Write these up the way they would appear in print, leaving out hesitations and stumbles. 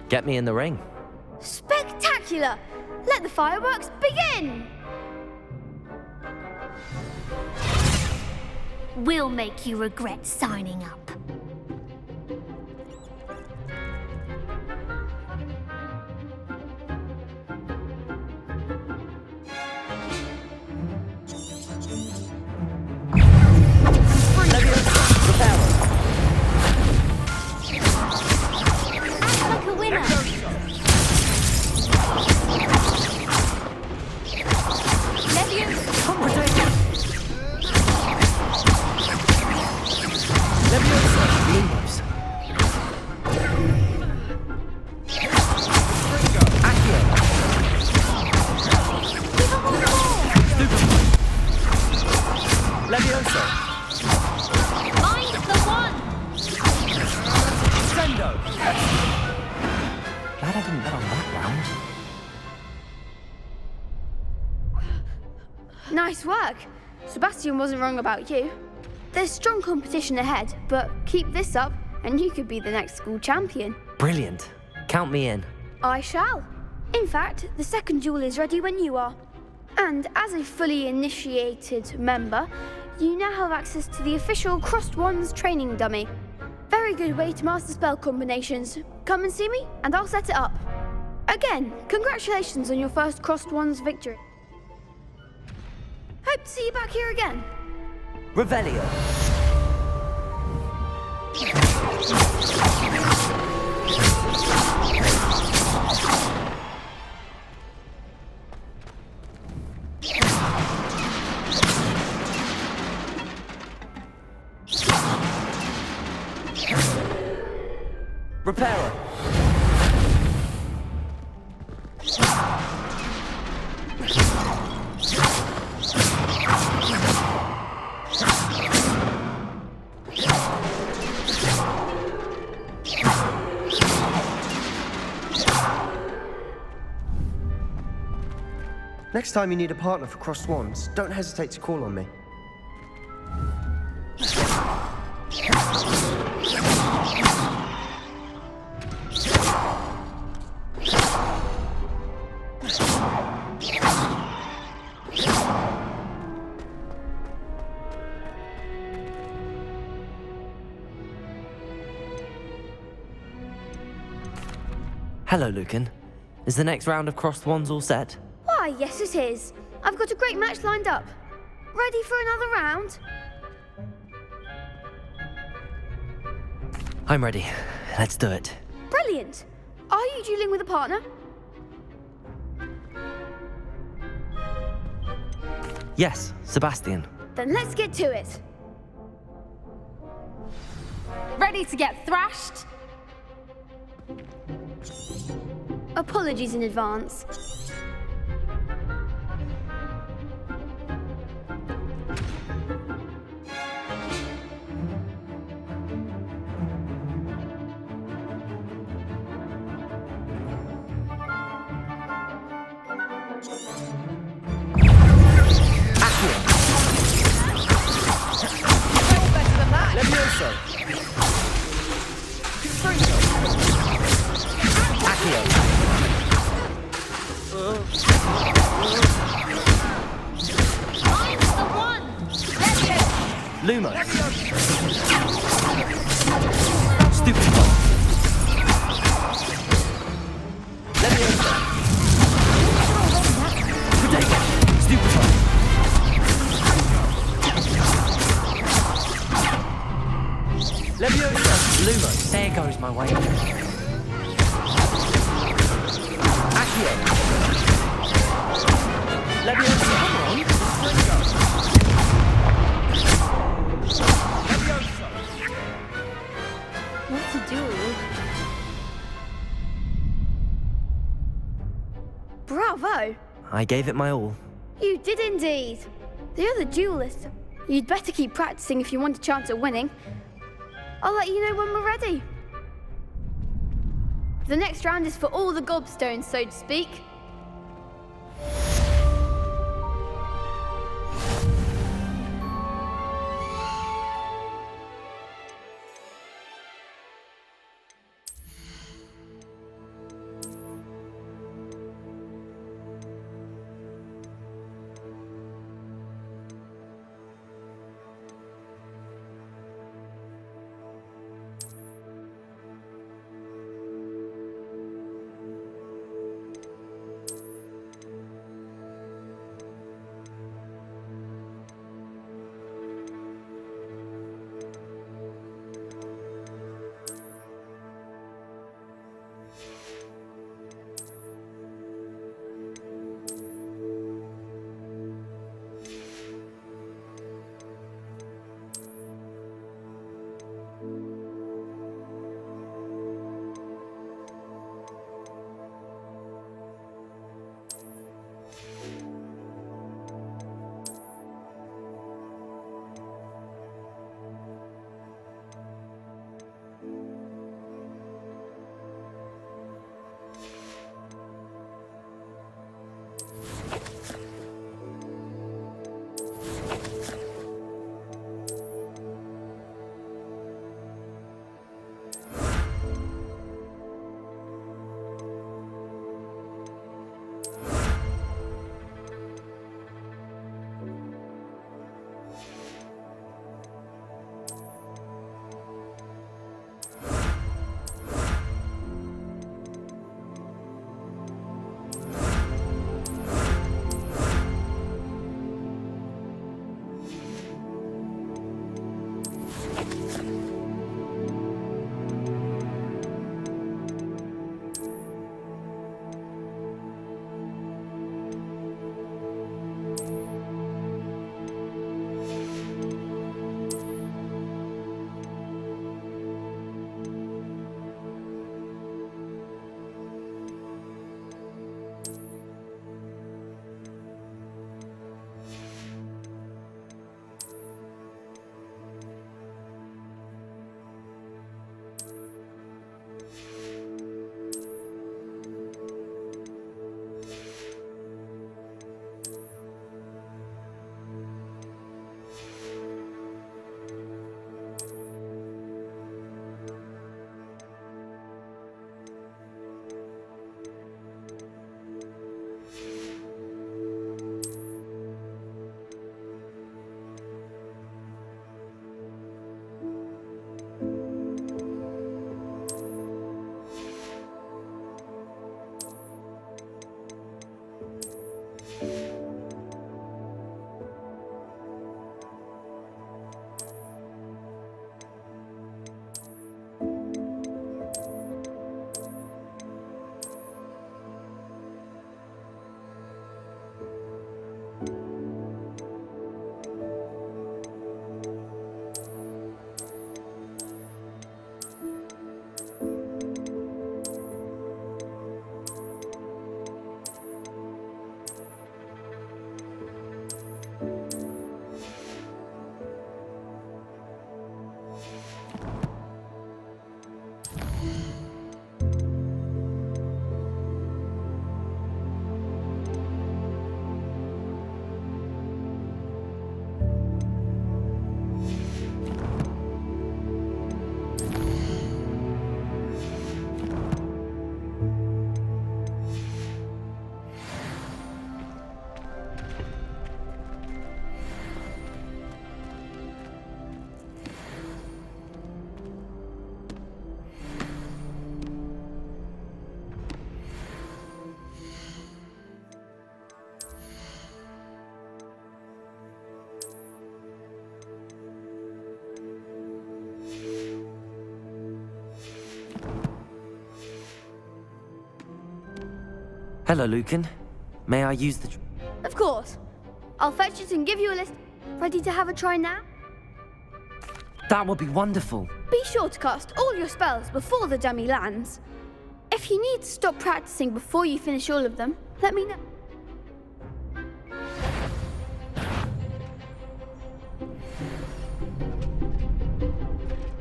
Get me in the ring. Spectacular! Let the fireworks begin! We'll make you regret signing up. Glad I didn't bet on that round. Nice work. Sebastian wasn't wrong about you. There's strong competition ahead, but keep this up and you could be the next school champion. Brilliant. Count me in. I shall. In fact, the second duel is ready when you are. And as a fully initiated member, you now have access to the official Crossed Wands training dummy. Very good way to master spell combinations. Come and see me, and I'll set it up. Again, congratulations on your first Crossed Wands victory. Hope to see you back here again. Revelio. Repairer. Next time you need a partner for Crossed Wands, don't hesitate to call on me. Hello, Lucan. Is the next round of Crossed Wands all set? Why, yes it is. I've got a great match lined up. Ready for another round? I'm ready. Let's do it. Brilliant. Are you dueling with a partner? Yes, Sebastian. Then let's get to it. Ready to get thrashed? Apologies in advance. Lumos. Stupid ball. Leviosa. Protect. Stupid ball. Leviosa. Lumos. There goes my way. Accio. Leviosa. Come on. What to do? Bravo! I gave it my all. You did indeed. The other duelist. You'd better keep practicing if you want a chance at winning. I'll let you know when we're ready. The next round is for all the gobstones, so to speak. Hello, Lucan. May I use the... Of course. I'll fetch it and give you a list. Ready to have a try now? That would be wonderful. Be sure to cast all your spells before the dummy lands. If you need to stop practicing before you finish all of them, let me know.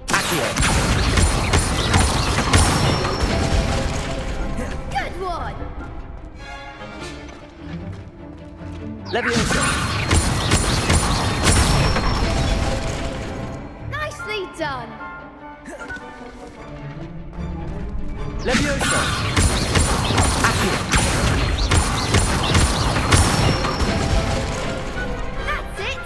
Accio. Good one! Leviosa. Nicely done! Leviosa. Accio. That's it!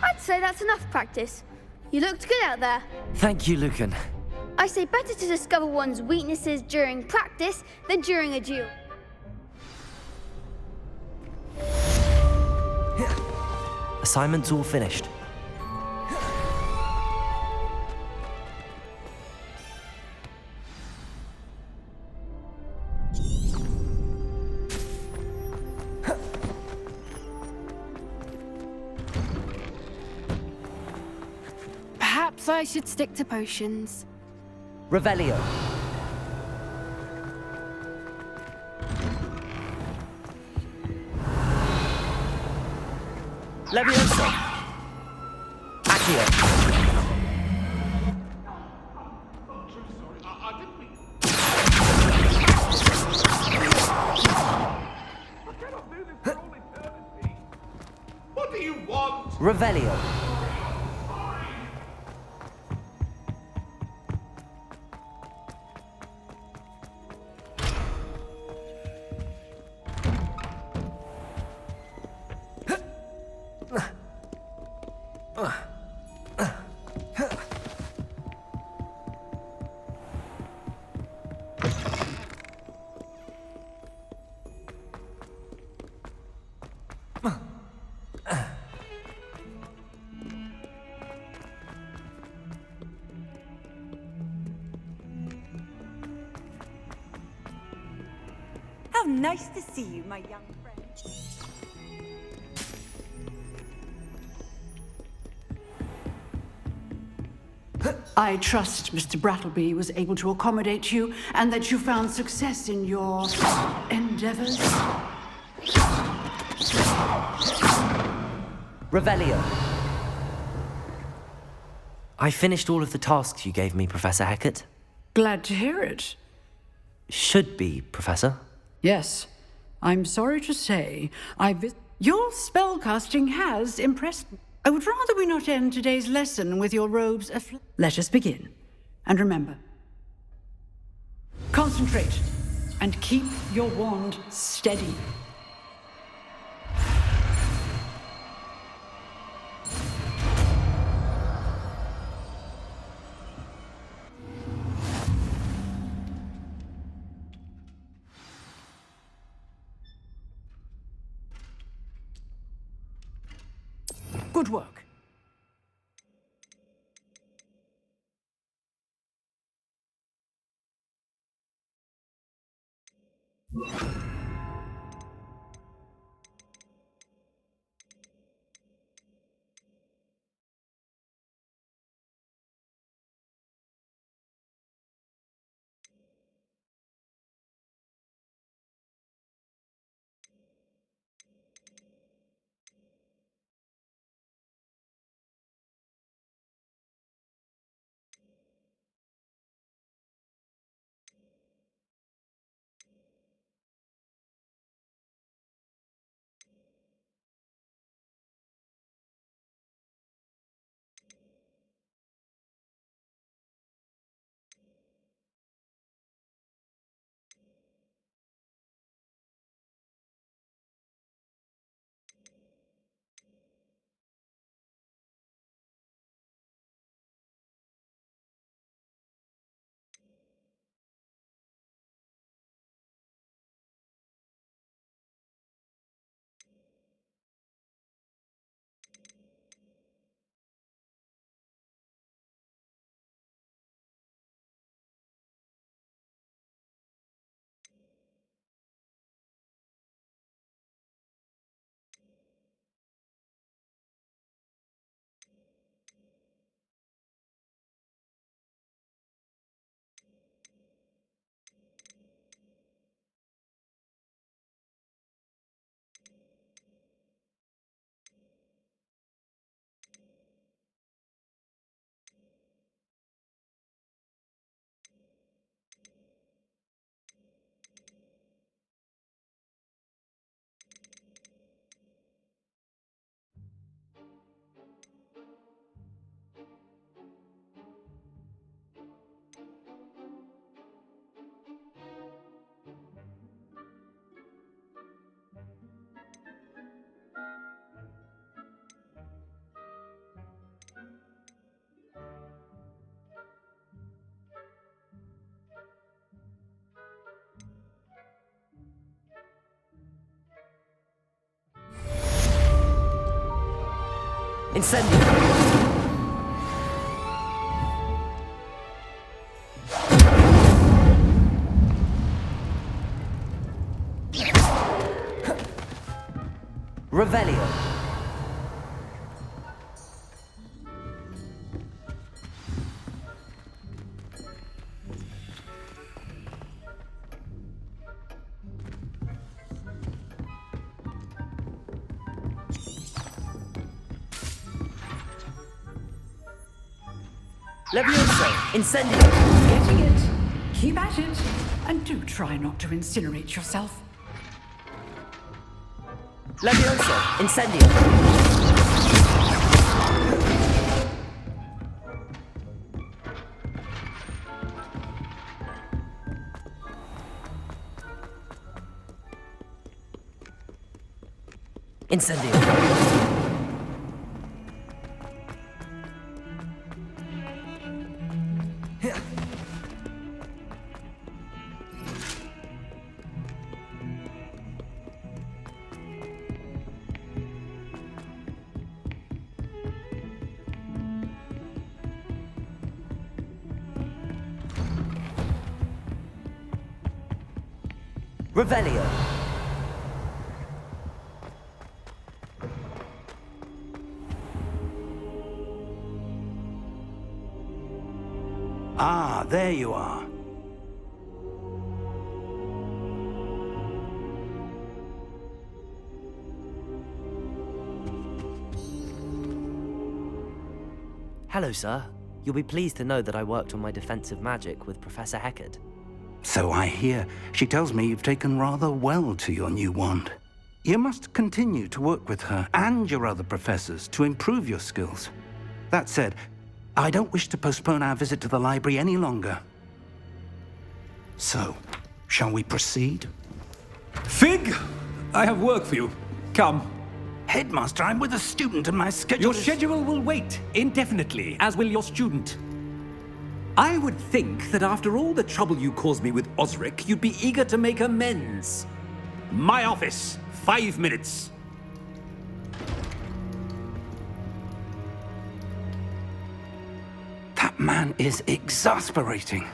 I'd say that's enough practice. You looked good out there. Thank you, Lucan. I say better to discover one's weaknesses during practice than during a duel. Assignment's all finished. Perhaps I should stick to potions. Revelio. Leviosa. Accio. What do you want? Revelio. How nice to see you, my young friend. I trust Mr. Brattleby was able to accommodate you and that you found success in your endeavors. Revelio. I finished all of the tasks you gave me, Professor Hecat. Glad to hear it. Should be, Professor. Yes, I'm sorry to say, your spellcasting has impressed me. I would rather we not end today's lesson with your robes Let us begin. And remember, concentrate and keep your wand steady. Good work. Incendio! Revelio. Levioso! Incendio! Getting it. Keep at it. And do try not to incinerate yourself. Levioso! Incendio! Incendio! Revelio. Ah, there you are. Hello, sir. You'll be pleased to know that I worked on my defensive magic with Professor Heckard. So I hear. She tells me you've taken rather well to your new wand. You must continue to work with her and your other professors to improve your skills. That said, I don't wish to postpone our visit to the library any longer. So, shall we proceed? Fig! I have work for you. Come. Headmaster, I'm with a student and my schedule Your schedule will wait indefinitely, as will your student. I would think that after all the trouble you caused me with Osric, you'd be eager to make amends. My office, 5 minutes. That man is exasperating.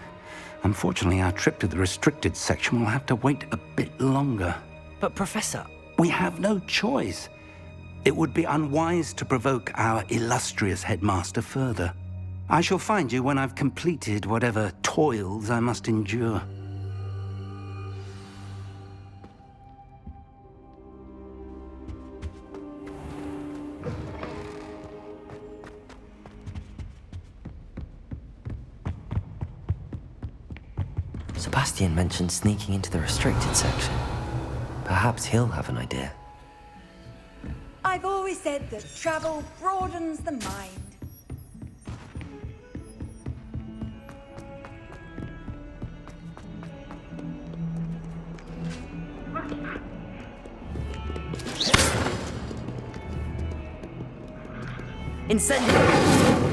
Unfortunately, our trip to the restricted section will have to wait a bit longer. But, Professor... We have no choice. It would be unwise to provoke our illustrious headmaster further. I shall find you when I've completed whatever toils I must endure. Sebastian mentioned sneaking into the restricted section. Perhaps he'll have an idea. I've always said that travel broadens the mind. Incendio!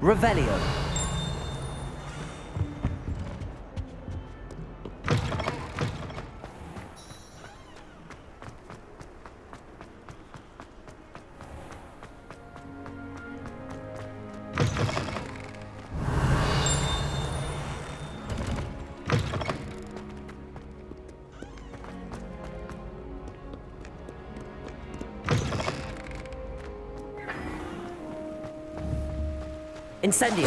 Revelio. Incendio!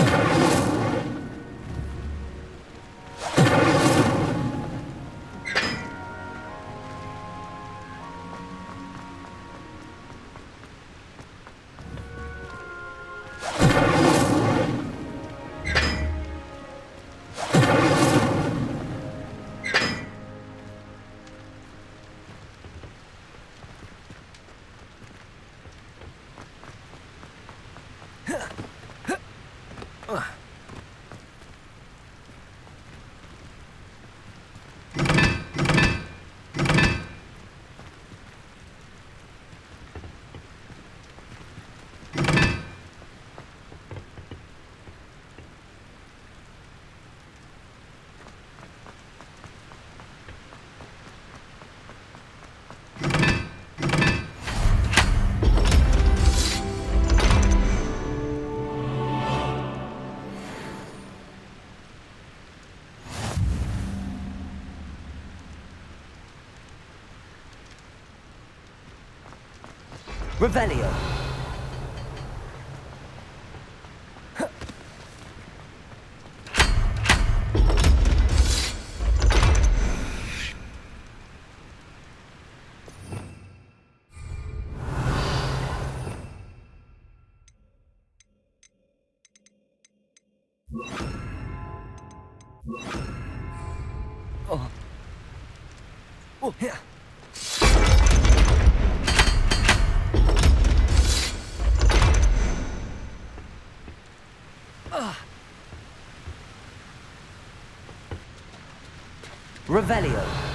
Revelio. Revelio.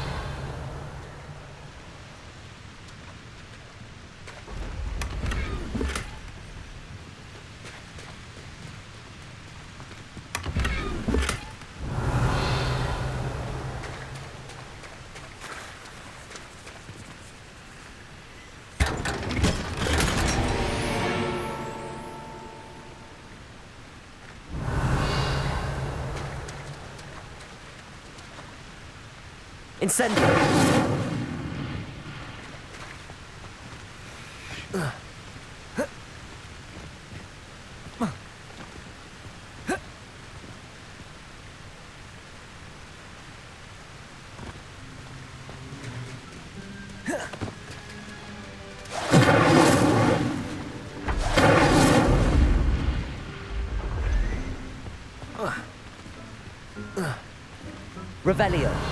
Incendio. Revelio.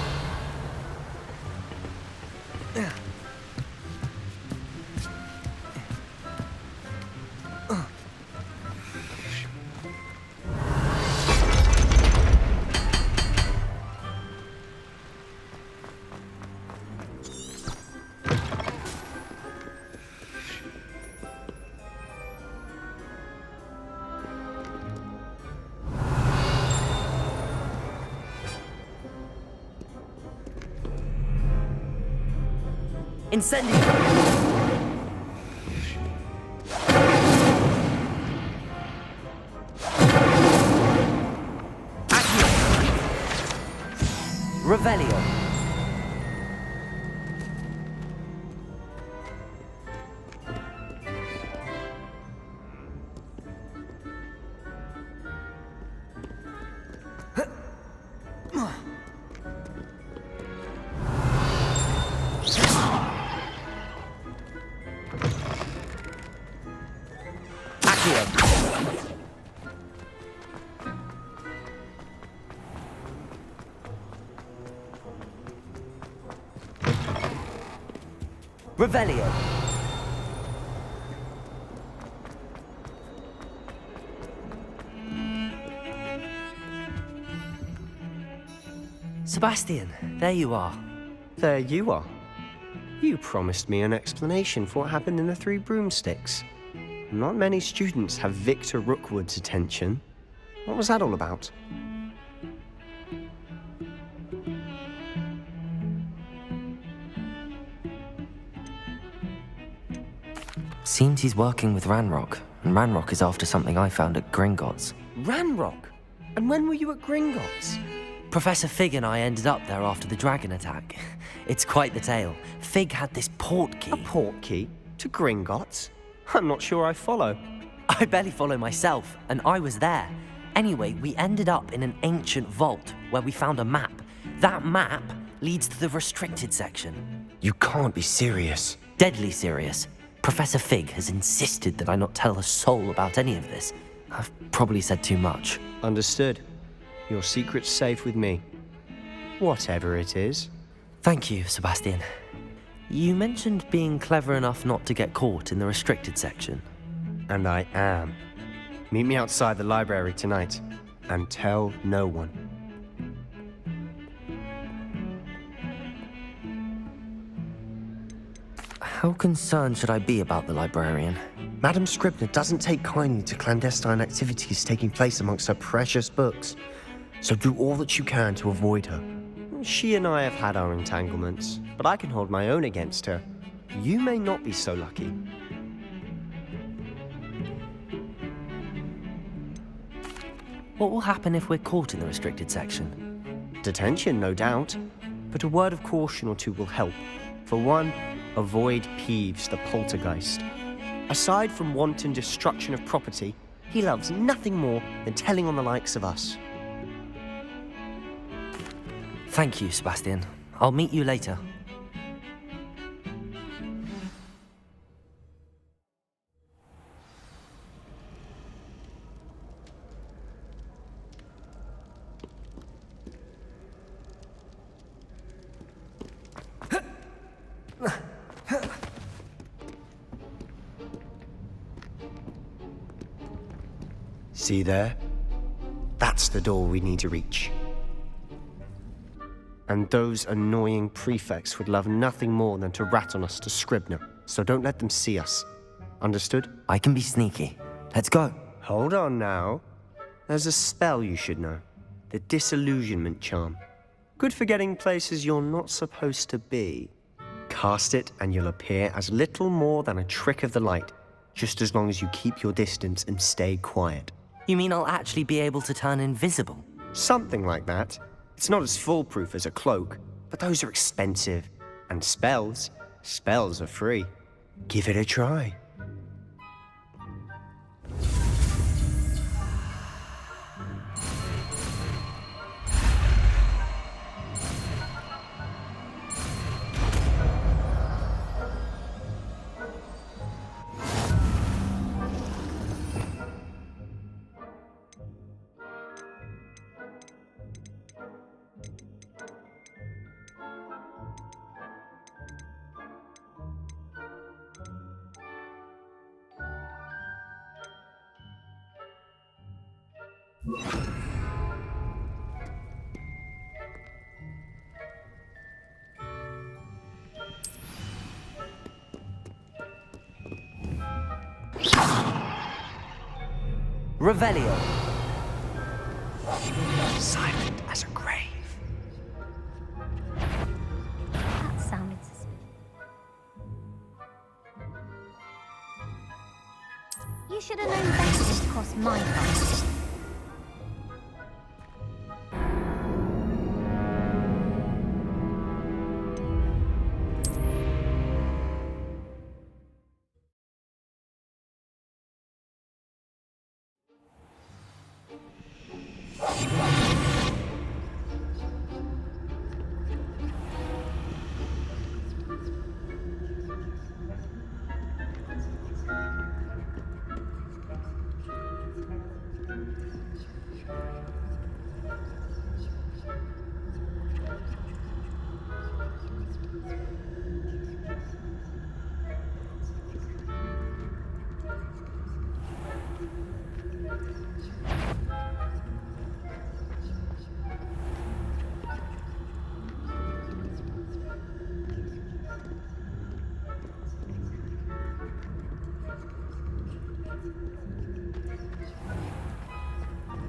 Incendio. Accio. Revelio. Revelio. Sebastian, there you are. There you are. You promised me an explanation for what happened in the Three Broomsticks. Not many students have Victor Rookwood's attention. What was that all about? Seems he's working with Ranrock, and Ranrock is after something I found at Gringotts. Ranrock? And when were you at Gringotts? Professor Fig and I ended up there after the dragon attack. It's quite the tale. Fig had this port key. A port key? To Gringotts? I'm not sure I follow. I barely follow myself, and I was there. Anyway, we ended up in an ancient vault where we found a map. That map leads to the restricted section. You can't be serious. Deadly serious. Professor Fig has insisted that I not tell a soul about any of this. I've probably said too much. Understood. Your secret's safe with me. Whatever it is. Thank you, Sebastian. You mentioned being clever enough not to get caught in the restricted section. And I am. Meet me outside the library tonight, and tell no one. How concerned should I be about the librarian? Madam Scribner doesn't take kindly to clandestine activities taking place amongst her precious books, so do all that you can to avoid her. She and I have had our entanglements, but I can hold my own against her. You may not be so lucky. What will happen if we're caught in the restricted section? Detention, no doubt, but a word of caution or two will help. For one, avoid Peeves the poltergeist. Aside from wanton destruction of property, he loves nothing more than telling on the likes of us. Thank you, Sebastian. I'll meet you later. See there? That's the door we need to reach. And those annoying prefects would love nothing more than to rat on us to Scribner, so don't let them see us. Understood? I can be sneaky. Let's go. Hold on now. There's a spell you should know. The Disillusionment Charm. Good for getting places you're not supposed to be. Cast it and you'll appear as little more than a trick of the light, just as long as you keep your distance and stay quiet. You mean I'll actually be able to turn invisible? Something like that. It's not as foolproof as a cloak, but those are expensive. And spells are free. Give it a try. Revelio. Silent as a grave. That sounded suspicious. You should have known better than to cross my path.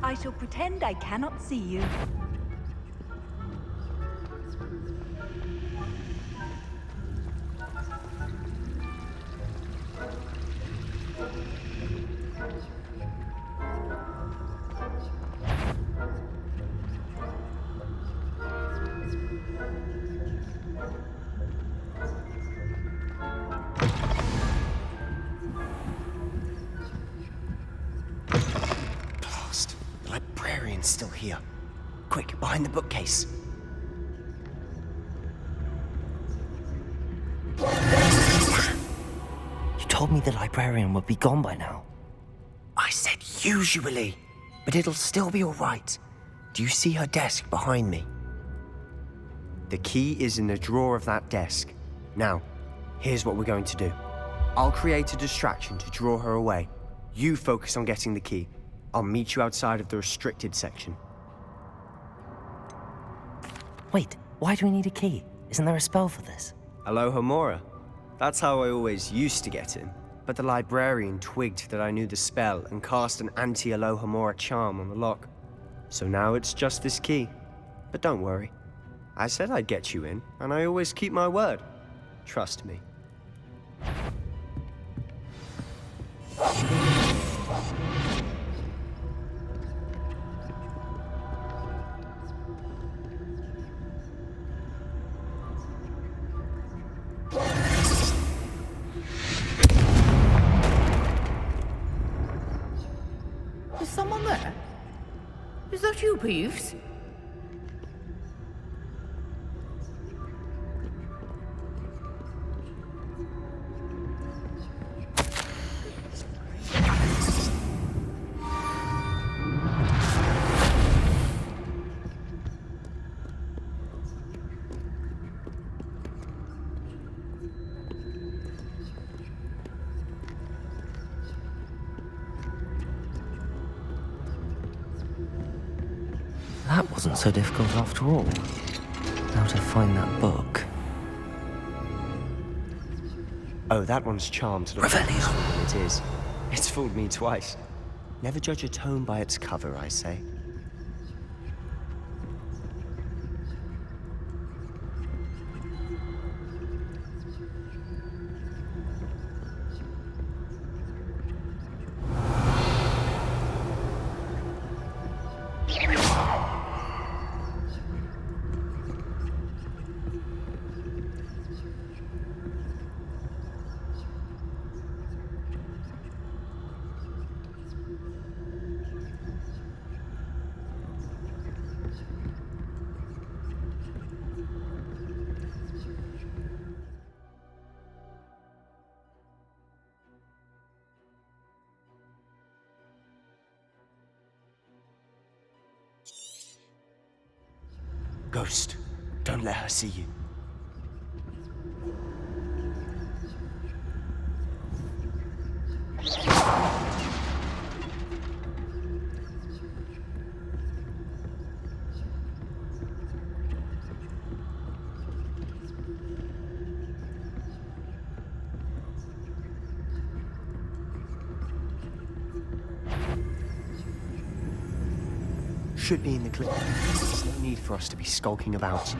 I shall pretend I cannot see you. Still here. Quick, behind the bookcase. You told me the librarian would be gone by now. I said usually, but it'll still be all right. Do you see her desk behind me? The key is in the drawer of that desk. Now, here's what we're going to do. I'll create a distraction to draw her away. You focus on getting the key. I'll meet you outside of the restricted section. Wait, why do we need a key? Isn't there a spell for this? Alohomora. That's how I always used to get in. But the librarian twigged that I knew the spell and cast an anti-Alohomora charm on the lock. So now it's just this key. But don't worry. I said I'd get you in, and I always keep my word. Trust me. Is someone there? Is that you, Peeves? That wasn't so difficult after all. How to find that book. Oh, that one's charmed to look Revelio. than it is. It's fooled me twice. Never judge a tome by its cover, I say. Ghost, don't let her see you. Should be in the clip. There's no need for us to be skulking about.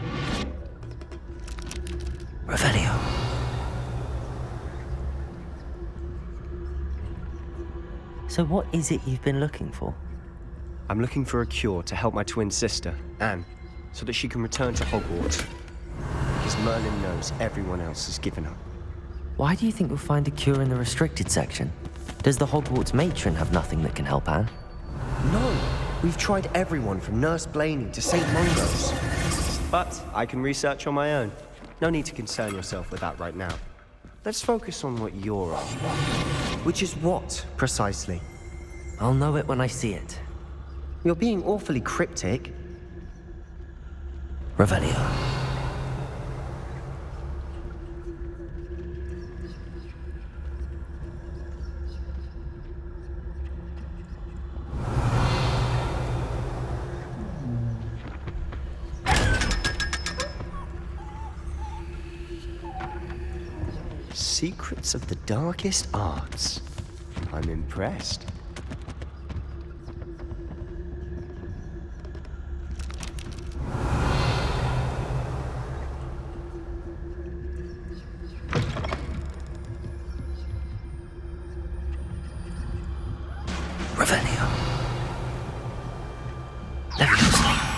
Revelio. So what is it you've been looking for? I'm looking for a cure to help my twin sister, Anne, so that she can return to Hogwarts. Because Merlin knows everyone else has given up. Why do you think you'll find a cure in the restricted section? Does the Hogwarts matron have nothing that can help Anne? No! We've tried everyone from Nurse Blaney to St. Mungo's. But I can research on my own. No need to concern yourself with that right now. Let's focus on what you're on. Which is what, precisely? I'll know it when I see it. You're being awfully cryptic. Revelio. Secrets of the darkest arts. I'm impressed. Revelio. Leviosa.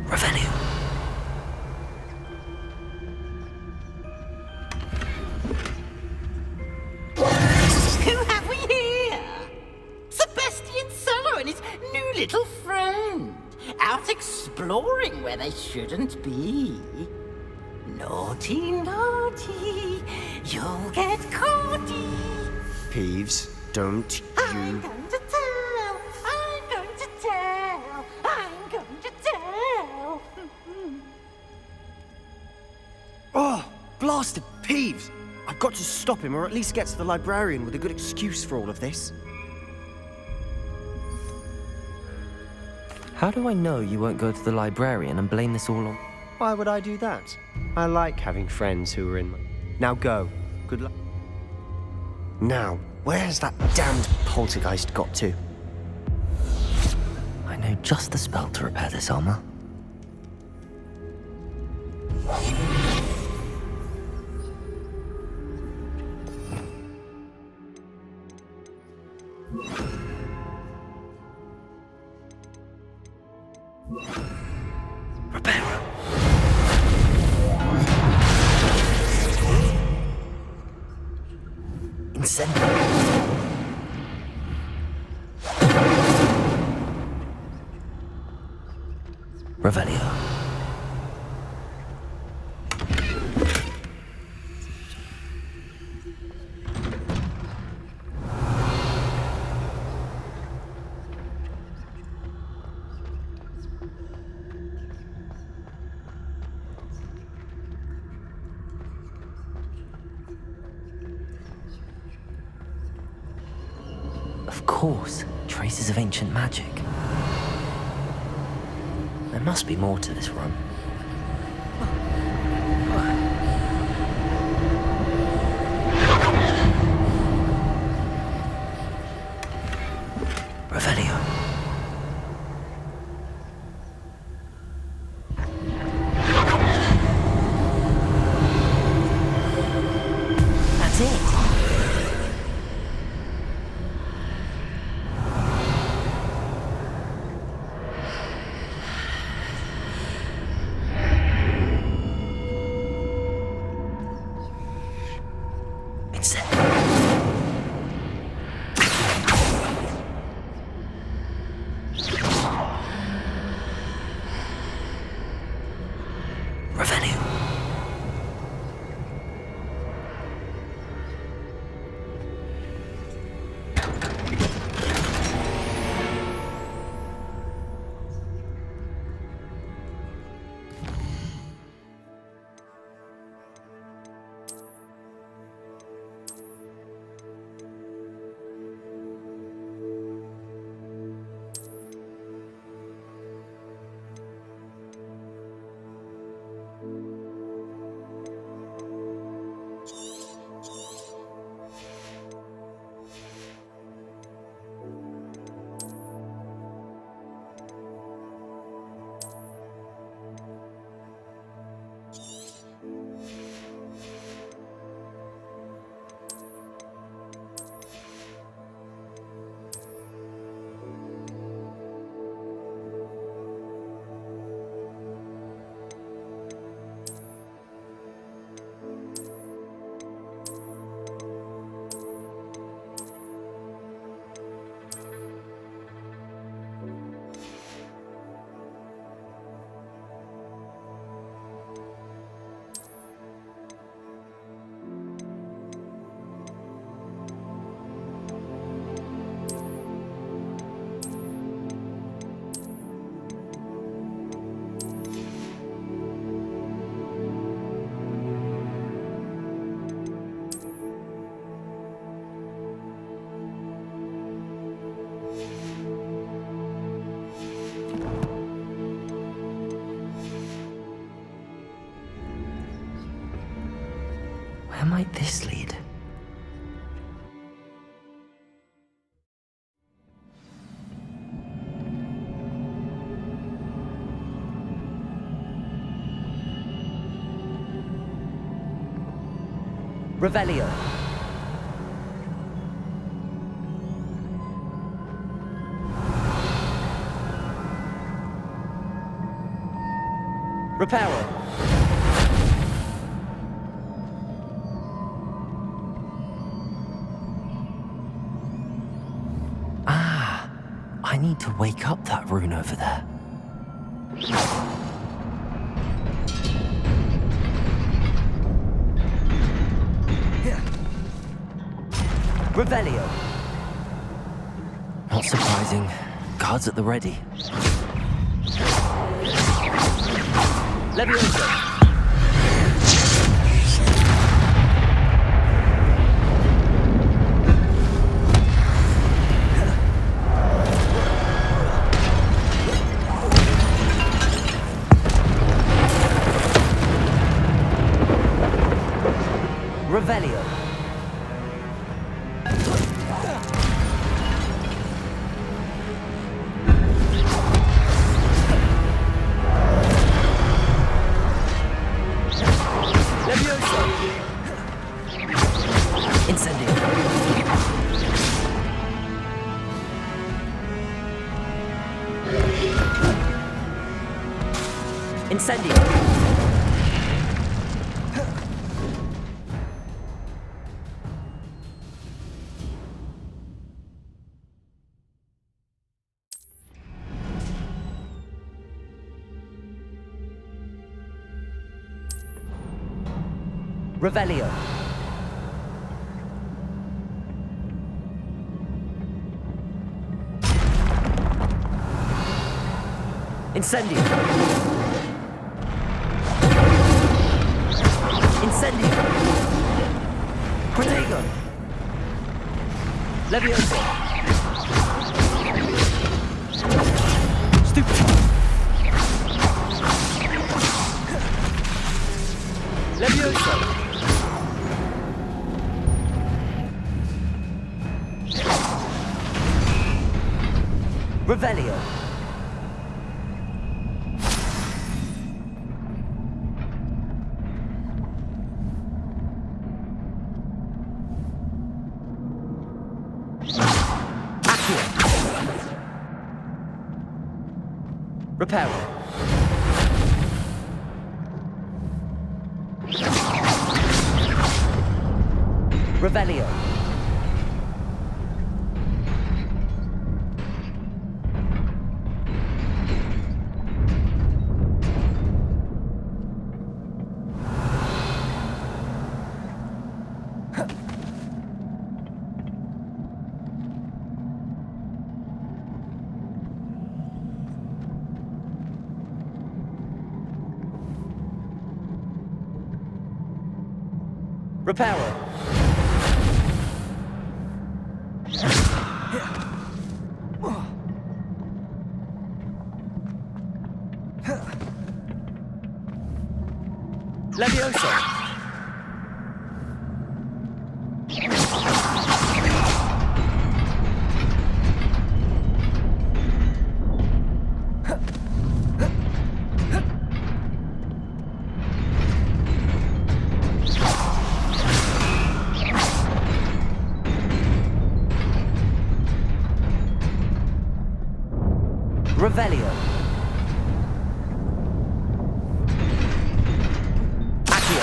Revelio. Who have we here? Sebastian Cello and his new little friend. Out exploring where they shouldn't be. Naughty, naughty. You'll get caughty. Peeves, don't I'm you... going to tell. I'm going to tell. I'm going to tell. Oh, blasted Peeves! I've got to stop him, or at least get to the librarian with a good excuse for all of this. How do I know you won't go to the librarian and blame this all on... Why would I do that? I like having friends who are in my... Now go. Good luck. Now, where's that damned poltergeist got to? I know just the spell to repair this armor. Repair. Incendio. Revelio. Of course, traces of ancient magic. There must be more to this run. Revelio. That's it. Revenue. Where might this lead? Revelio. Reparo. I need to wake up that rune over there. Revelio. Not surprising. Guards at the ready. Levioso. Revelio. Levioso. Incendio. Incendio. Revelio. Incendio. Incendio. Protego. Levioso. Stupefy. Levioso. Revelio. Reparo. Revelio. Reparo. Levioso. Revelio. Accio.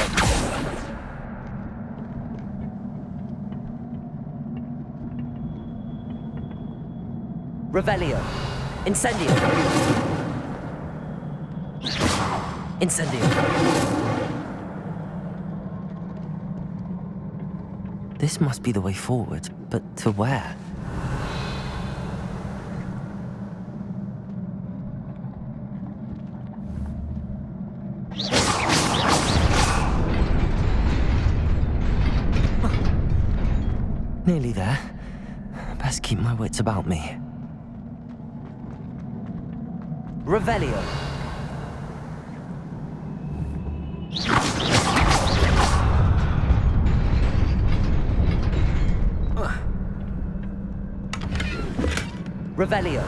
Revelio. Incendio. Incendio. This must be the way forward, but to where? Nearly there. Best keep my wits about me. Revelio. Revelio.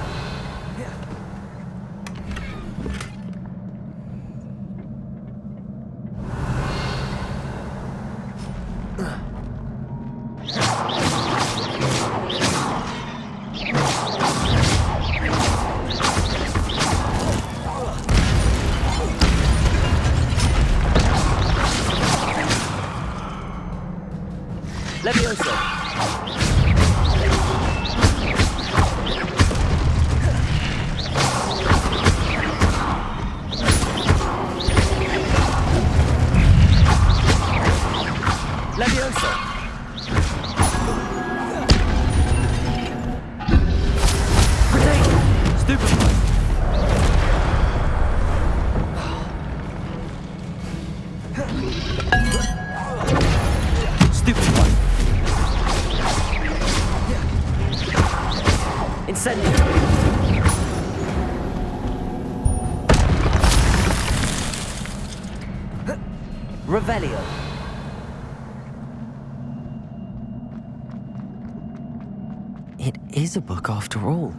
Levioso. Levioso. Protego. Stupefy. Stupefy. Incendio. Revelio. It is a book after all.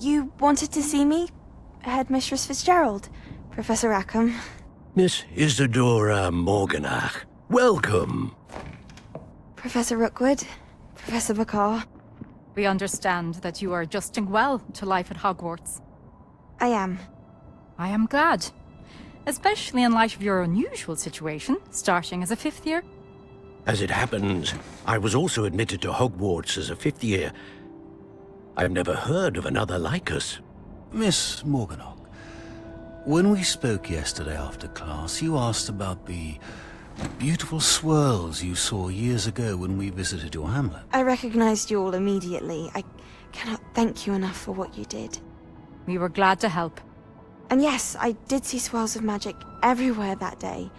You wanted to see me? Headmistress Fitzgerald, Professor Rackham. Miss Isadora Morganach, welcome. Professor Rookwood, Professor Bakar. We understand that you are adjusting well to life at Hogwarts. I am. I am glad. Especially in light of your unusual situation, starting as a 5th year. As it happens, I was also admitted to Hogwarts as a 5th year. I've never heard of another like us. Miss Morganach, when we spoke yesterday after class, you asked about the beautiful swirls you saw years ago when we visited your hamlet. I recognized you all immediately. I cannot thank you enough for what you did. We were glad to help. And yes, I did see swirls of magic everywhere that day.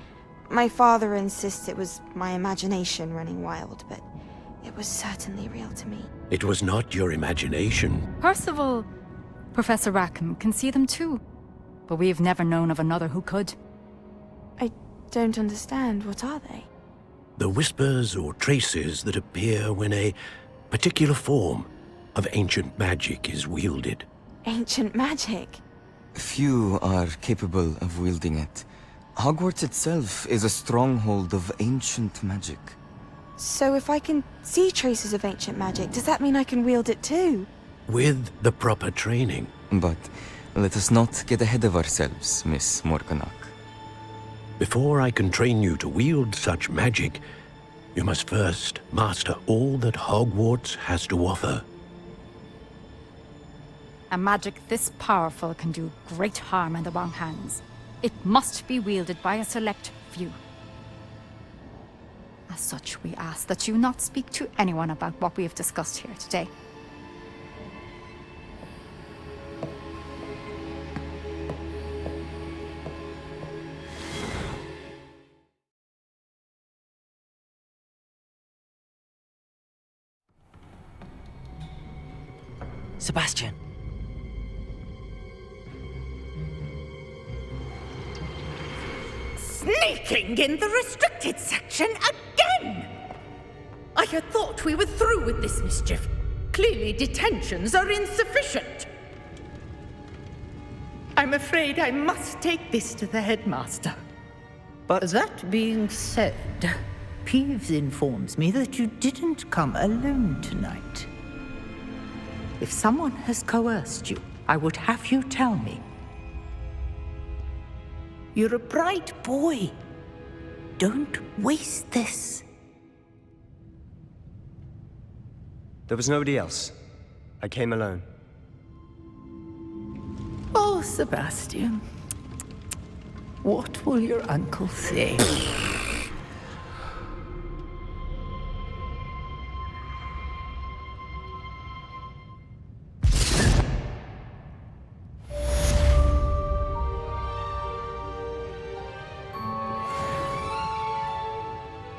My father insists it was my imagination running wild, but it was certainly real to me. It was not your imagination. Percival, Professor Rackham can see them too. But we've never known of another who could. I don't understand. What are they? The whispers or traces that appear when a particular form of ancient magic is wielded. Ancient magic? Few are capable of wielding it. Hogwarts itself is a stronghold of ancient magic. So if I can see traces of ancient magic, does that mean I can wield it too? With the proper training. But let us not get ahead of ourselves, Miss Morganach. Before I can train you to wield such magic, you must first master all that Hogwarts has to offer. A magic this powerful can do great harm in the wrong hands. It must be wielded by a select few. As such, we ask that you not speak to anyone about what we have discussed here today. Sebastian. Sneaking in the restricted section again! I had thought we were through with this mischief. Clearly detentions are insufficient. I'm afraid I must take this to the headmaster. But that being said, Peeves informs me that you didn't come alone tonight. If someone has coerced you, I would have you tell me. You're a bright boy. Don't waste this. There was nobody else. I came alone. Oh, Sebastian. What will your uncle say?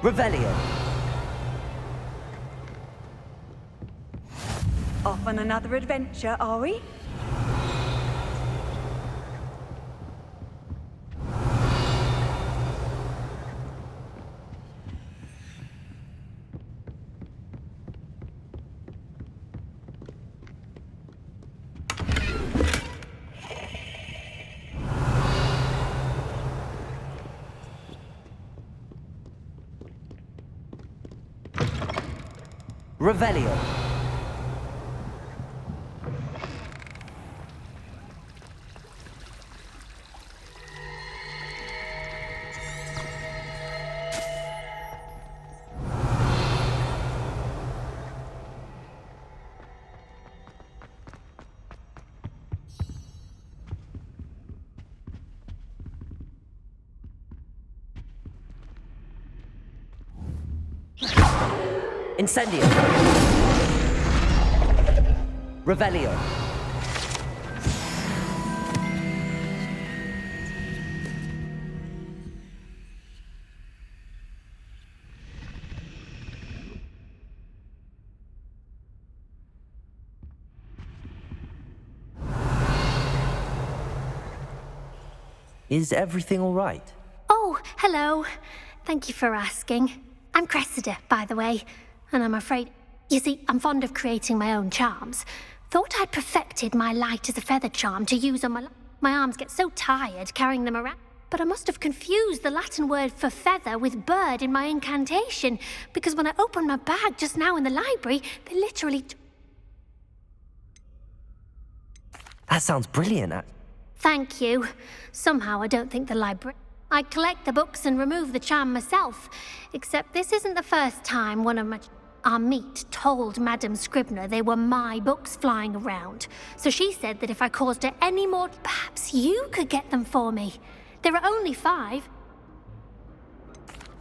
Revelio. Off on another adventure, are we? Revelio. Incendio. Revelio. Is everything all right? Oh, hello. Thank you for asking. I'm Cressida, by the way, and I'm afraid... You see, I'm fond of creating my own charms, Thought I'd perfected my light as a feather charm to use on my arms get so tired carrying them around. But I must have confused the Latin word for feather with bird in my incantation, because when I opened my bag just now in the library, they literally... That sounds brilliant. Thank you. Somehow I don't think the library... I collect the books and remove the charm myself, except this isn't the first time one of my... Amit told Madame Scribner they were my books flying around, so she said that if I caused her any more, perhaps you could get them for me. There are only 5.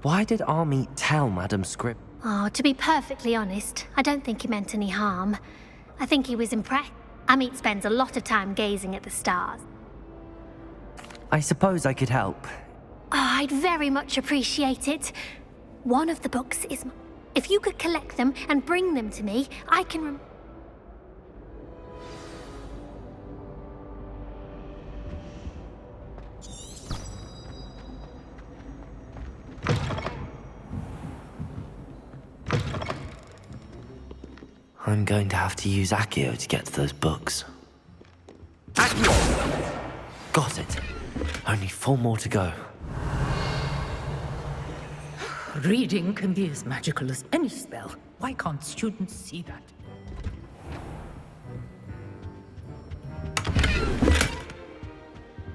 Why did Amit tell Madame Scrib? Oh, to be perfectly honest, I don't think he meant any harm. I think he was impressed. Amit spends a lot of time gazing at the stars. I suppose I could help. Oh, I'd very much appreciate it. One of the books is... If you could collect them and bring them to me, I can I'm going to have to use Accio to get to those books. Accio! Got it. Only 4 more to go. Reading can be as magical as any spell. Why can't students see that?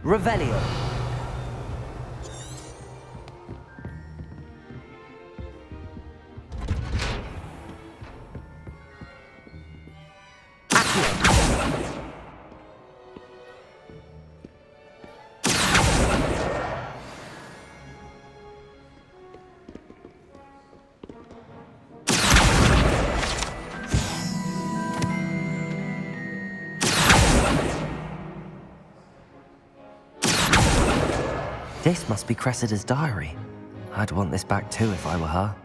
Revelio. This must be Cressida's diary. I'd want this back too if I were her.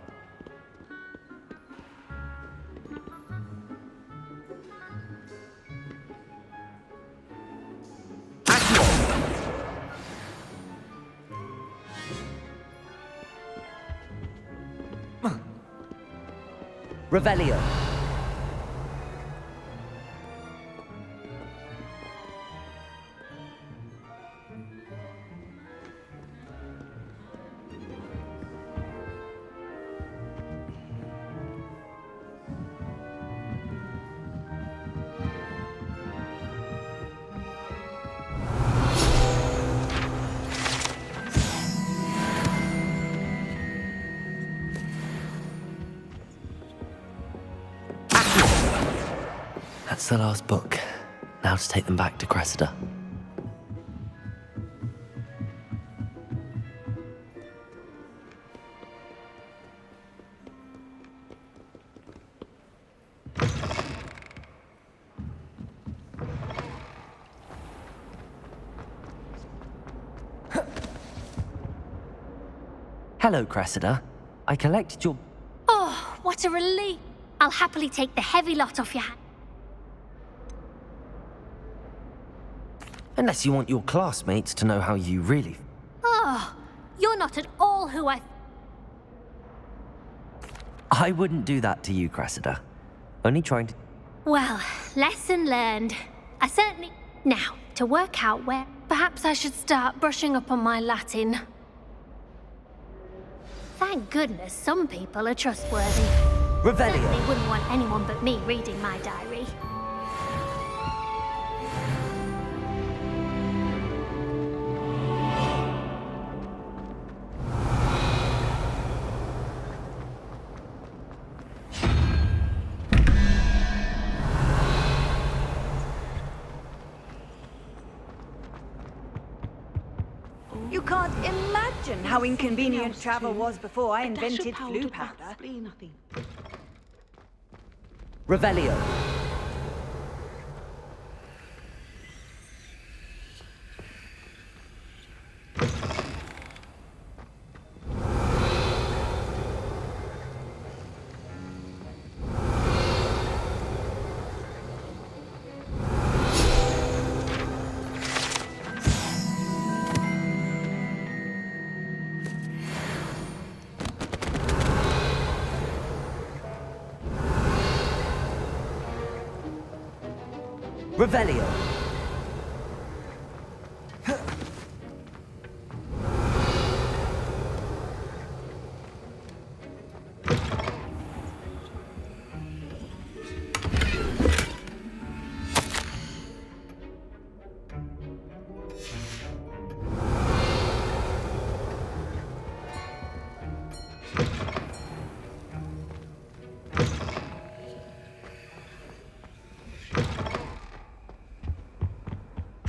Revelio. That's the last book. Now to take them back to Cressida. Hello, Cressida. I collected your... Oh, what a relief. I'll happily take the heavy lot off your hand. Unless you want your classmates to know how you really... Oh, you're not at all who I wouldn't do that to you, Cressida. Only trying to... Well, lesson learned. I certainly... Now, to work out where... Perhaps I should start brushing up on my Latin. Thank goodness some people are trustworthy. Revelio. Certainly wouldn't want anyone but me reading my diary. You can't imagine how inconvenient travel was before I invented flu powder. Revelio. Revelio.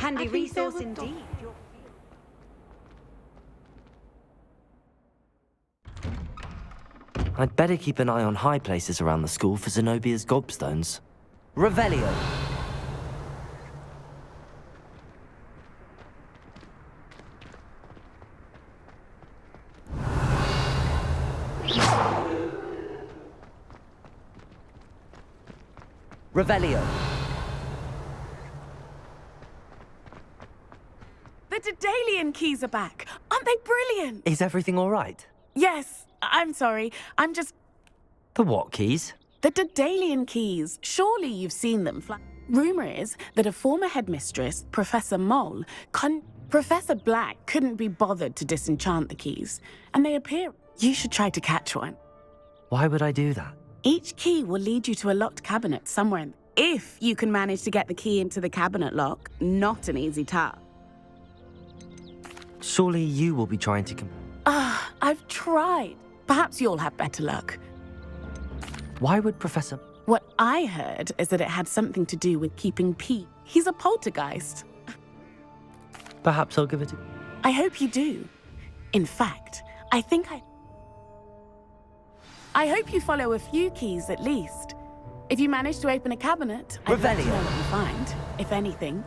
Handy resource indeed. I'd better keep an eye on high places around the school for Zenobia's gobstones. Revelio. Revelio. The Daedalian keys are back. Aren't they brilliant? Is everything all right? Yes, I'm sorry. I'm just... The what keys? The Daedalian keys. Surely you've seen them. Rumor is that a former headmistress, Professor Mole, Professor Black couldn't be bothered to disenchant the keys, and they appear... You should try to catch one. Why would I do that? Each key will lead you to a locked cabinet somewhere. If you can manage to get the key into the cabinet lock, not an easy task. Surely you will be trying to I've tried. Perhaps you'll have better luck. Why would Professor... What I heard is that it had something to do with keeping Pete. He's a poltergeist. Perhaps I'll give it a... I hope you do. In fact, I hope you follow a few keys at least. If you manage to open a cabinet, I'd like to know what you find, if anything.